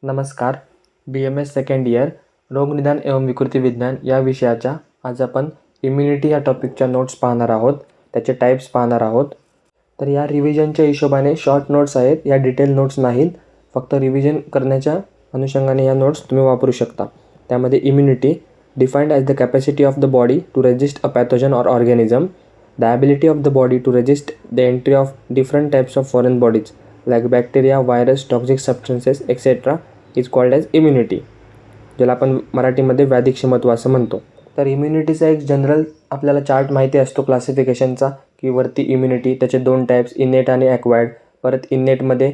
नमस्कार. BMS second year रोगनिदान एवं विकृती विज्ञान या विषयाच्या आज आपण इम्युनिटी या टॉपिकच्या नोट्स पाहणार आहोत, त्याचे टाईप्स पाहणार आहोत. तर या रिव्हिजनच्या हिशोबाने शॉर्ट नोट्स आहेत, या डिटेल नोट्स नाहीत. फक्त रिव्हिजन करण्याच्या अनुषंगाने या नोट्स तुम्ही वापरू शकता. त्यामध्ये immunity defined as the capacity of the body to resist a pathogen or organism, the ability of the body to resist the entry of different types of foreign bodies like bacteria, virus, toxic substances etcetera is called as immunity, ज्याला आपण मराठीमध्ये व्याधिक्षमत्व असं म्हणतो. तर इम्युनिटीचा एक general आपल्याला chart माहिती असतो क्लासिफिकेशनचा, की वरती इम्युनिटी त्याचे दोन टाईप्स इनेट आणि ॲक्वायर्ड. परत इनेटमध्ये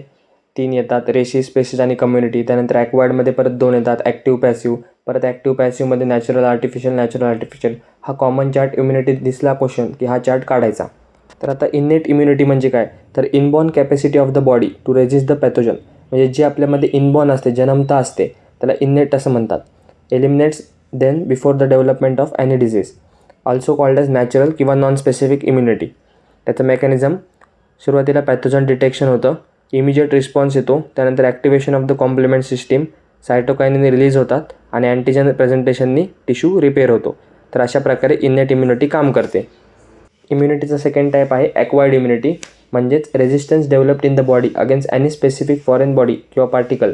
3 येतात, रेशी, स्पेसिस आणि कम्युनिटी. त्यानंतर ॲक्वायर्डमध्ये परत 2 येतात, ॲक्टिव्ह, पॅसिव्ह. परत ॲक्टिव्ह पॅसिव्हमध्ये नॅचरल, आर्टिफिशियल. हा कॉमन चार्ट इम्युनिटी दिसला क्वेश्चन की हा चार्ट काढायचा. तर आता इनेट इम्युनिटी म्हणजे काय, तर inborn capacity of the body to resist the pathogen, म्हणजे जे आपल्यामध्ये इनबॉर्न असते, जन्मता असते, त्याला इनेट असं म्हणतात. Eliminates then before the development of any disease, also called as natural किंवा नॉन स्पेसिफिक इम्युनिटी. त्याचं मेकॅनिझम सुरुवातीला पॅथोजन डिटेक्शन होतं, इमिजिएट रिस्पॉन्स येतो, त्यानंतर activation of the complement system, cytokinin release होतात आणि अँटीजन प्रेझेंटेशननी टिश्यू रिपेअर होतो. तर अशा प्रकारे इनेट इम्युनिटी काम करते. इम्युनिटीचा सेकंड टाईप आहे ॲक्वायर्ड इम्युनिटी, म्हणजेच resistance developed in the body against any specific foreign body किंवा particle,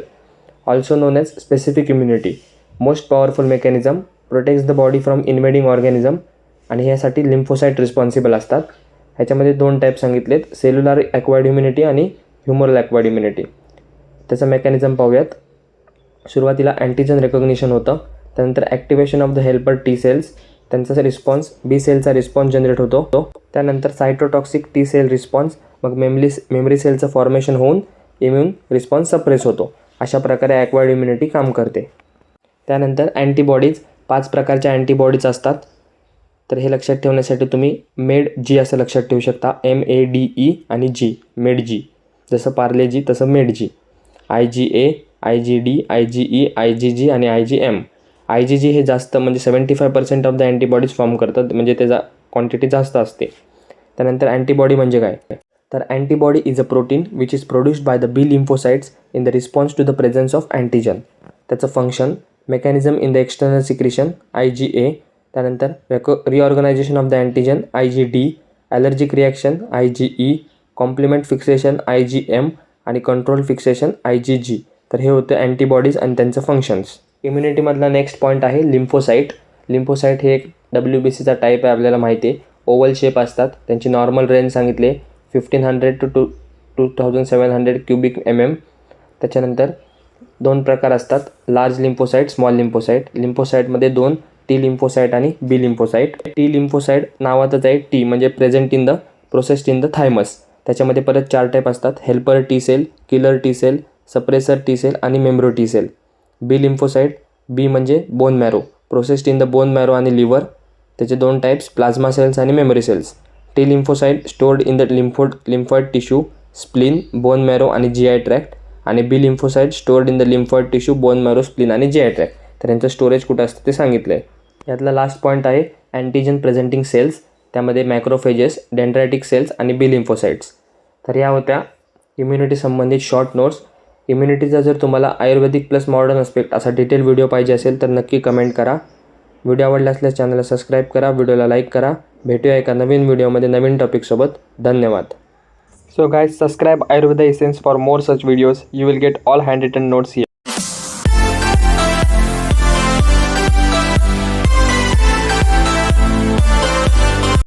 also known as specific immunity. Most powerful mechanism, protects the body from invading organism, आणि यासाठी लिम्फोसाईट रिस्पॉन्सिबल असतात. ह्याच्यामध्ये 2 type सांगितलेत, cellular acquired immunity आणि humoral acquired immunity. त्याचं mechanism पाहूयात. सुरुवातीला अँटीजन रेकग्निशन होतं, त्यानंतर activation of the helper T cells, त्यांचा रिस्पॉन्स बी सेलचा रिस्पॉन्स जनरेट होतो. त्यानंतर सायटोटॉक्सिक टी सेल रिस्पॉन्स, मग मेमरी सेलचं फॉर्मेशन होऊन इम्यून रिस्पॉन्स सप्रेस होतो. अशा प्रकारे ॲक्वायर्ड इम्युनिटी काम करते. त्यानंतर अँटीबॉडीज, 5 प्रकारच्या अँटीबॉडीज असतात. तर हे लक्षात ठेवण्यासाठी तुम्ही MED-G असं लक्षात ठेवू शकता, MADE आणि G, MED-G. जसं पार्ले-जी तसं MED-G. IgA, IgD, IgE, IgG आणि IgM. IgG हे जास्त, म्हणजे 75% ऑफ द अँटीबॉडीज फॉर्म करतात, म्हणजे त्याचा क्वांटिटी जास्त असते. त्यानंतर अँटीबॉडी म्हणजे काय, तर antibody is a protein which is produced by the B lymphocytes in the response to the presence of antigen. त्याचं function, mechanism in the external secretion IgA, त्यानंतर reorganization of the antigen IgD, allergic reaction IgE, complement fixation IgM आणि control fixation IgG. तर हे होतं antibodies आणि त्यांचं functions. इम्युनिटीमधला next point आहे लिम्फोसाईट. लिम्फोसाईट हे एक WBCचा टाईप आहे, आपल्याला माहिती आहे. ओवल शेप असतात, त्यांची नॉर्मल रेंज सांगितले 1500 to 2700 क्युबिक mm. त्याच्यानंतर 2 प्रकार असतात, लार्ज लिम्फोसाईट, स्मॉल लिम्फोसाईट. लिम्फोसाईटमध्ये 2, टी लिम्फोसाईट आणि बी लिम्फोसाईट. टी लिम्फोसाईट नावातच आहे, टी म्हणजे present in the processed in the thymus. त्याच्यामध्ये परत 4 टाईप असतात, helper T cell, killer T cell, suppressor T cell आणि memory T cell. B lymphocyte, B म्हणजे bone marrow, processed in the bone marrow आणि liver. त्याचे 2 types, plasma cells आणि memory cells. T lymphocyte stored in the lymphoid tissue, spleen, bone marrow आणि GI tract. आणि B lymphocyte stored in the lymphoid tissue, bone marrow, spleen आणि GI tract. तर यांचं storage कुठं असतं ते सांगितलं आहे. यातला लास्ट पॉईंट आहे अँटीजन प्रेझेंटिंग सेल्स, त्यामध्ये मॅक्रोफेजेस, डेंड्रायटिक सेल्स आणि बी लिम्फोसाईट्स. तर या होत्या इम्युनिटी संबंधित शॉर्ट नोट्स. इम्युनिटीचा जर तुम्हाला आयुर्वेदिक प्लस मॉडर्न अस्पेक्ट असा डिटेल व्हिडिओ पाहिजे असेल तर नक्की कमेंट करा. व्हिडिओ आवडला असल्यास चॅनलला सबस्क्राईब करा, व्हिडिओला लाईक करा. भेटूया एका नवीन व्हिडिओमध्ये नवीन टॉपिकसोबत. धन्यवाद. So guys, subscribe Ayurveda Essence for more such videos. You will get all handwritten notes here.